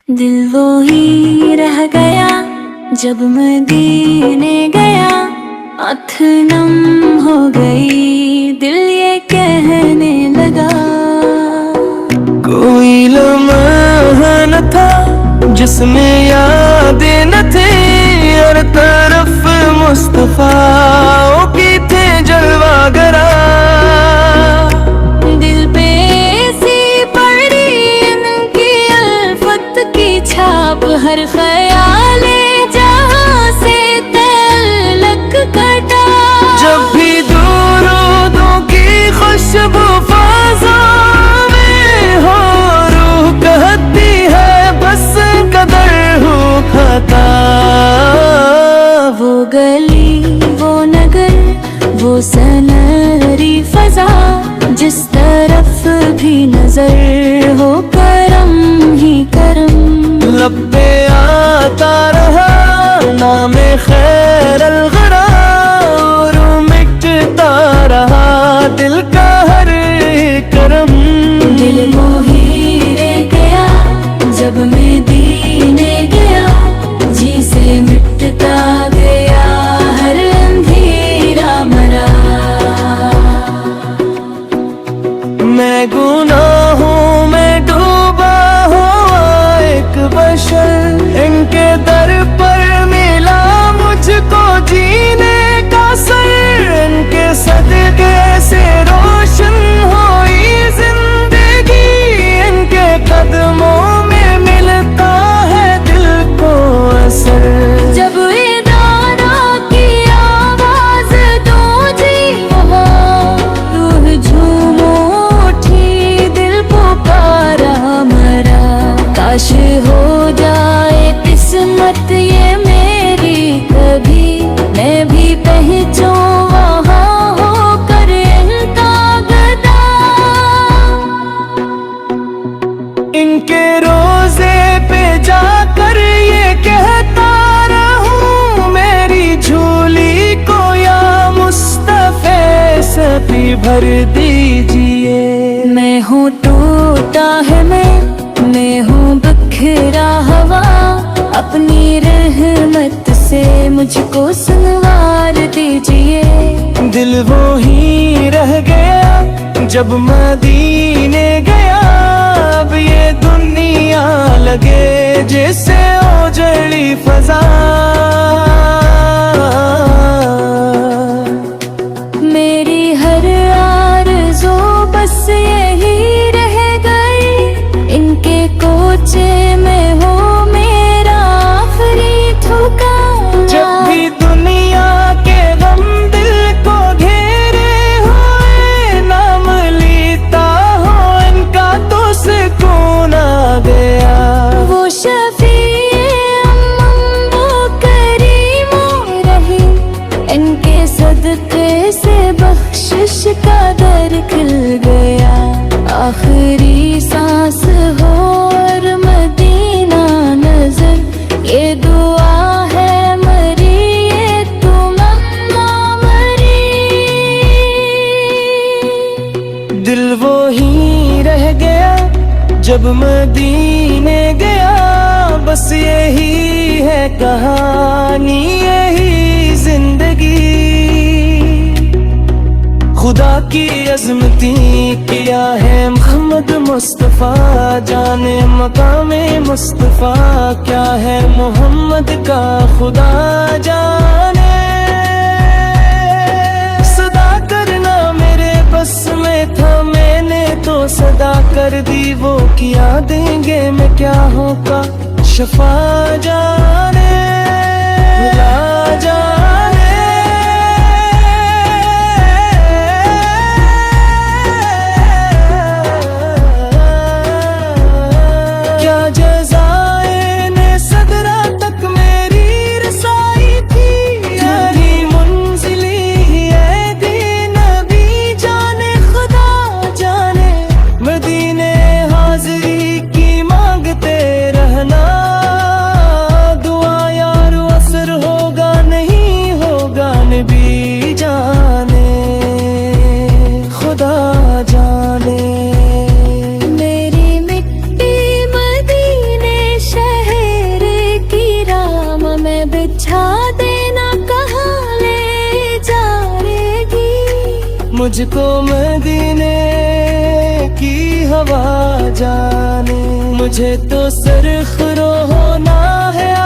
दिल वो ही रह गया जब मदीने गया, आँख नम हो गई दिल ये कहने लगा। कोई लम्हा न था जिसमें यादें न थे, हर तरफ मुस्तफा की थे जलवागरा। दिल पे सी पड़ी इनकी अल्फत की छाप, हर ख्याले जहां से तल्लक कटा। जब भी दूरों की खुशबू फाज़ा में हो, रूह कहती है बस कदर हो खता। वो गली वो नगर वो सनहरी फजा, जिस तरफ भी नजर हो करम ही करम। लब पे आता रहा नामे खैर अलगरा, और मिटता रहा दिल का हर करम। दिल मोही रह गया जब मदीने गया, जी से मिटता गया हर अंधेरा मरा। मैं गुनाहों में डूबा हुआ एक बशर, इनके दर पर मिला मुझको जीने का सर। इनके सदके से रोशन हुई जिंदगी, इनके कदमों में मिलता है दिल को असर। जब इदारा की आवाज गूंजी वहाँ, रूह झूम उठी दिल पुकारा मरा। काश हो जाए किस्मत ये मेरी कभी, मैं भी पहुंचूं वहाँ होकर इनका गदा। इनके रोजे पे जाकर ये कहता रहूं, मेरी झोली को या मुस्तफे से भी भर दीजिए। मैं हूँ टूटा है मैं हूँ बिखरा हवा, अपनी रहमत से मुझको संवार दीजिए। दिल वो ही रह गया जब मदीने गया, अब ये दुनिया लगे जैसे उजड़ी फजा। मेरी हर आरज़ू बस यही रह गई, इनके कोचे में हो मेरा आखिरी ठिकाना। जब भी दुनिया के गम दिल को घेरे हुए, नाम लेता हो इनका तो सुकून आ गया। वो शफीए अम्म वो करीम रही, इनके सदके से बख्शिश का दर खुल गया। आखिरी सांस हो और मदीना नजर, ये दुआ है मरी ये तमन्ना मरी। दिल वो ही रह गया जब मदीने गया, बस यही है कहानी यही जिंदगी। खुदा की अज़मती किया है मोहम्मद मुस्तफ़ा, जाने मकामे मुस्तफ़ा क्या है मोहम्मद का खुदा जाने। सदा करना मेरे बस में था, मैंने तो सदा कर दी, वो किया देंगे मैं क्या होगा शफा जाने खुदा जाने। क्या जज़ाए ने सदरा तक मेरी रसाई थी, यारी मुंजिली है दीन नबी जाने खुदा जाने। मदीने हाज़री की मांगते रहना, दुआ यार असर होगा नहीं मुझको मदीने की हवा जाने। मुझे तो सरखरो होना है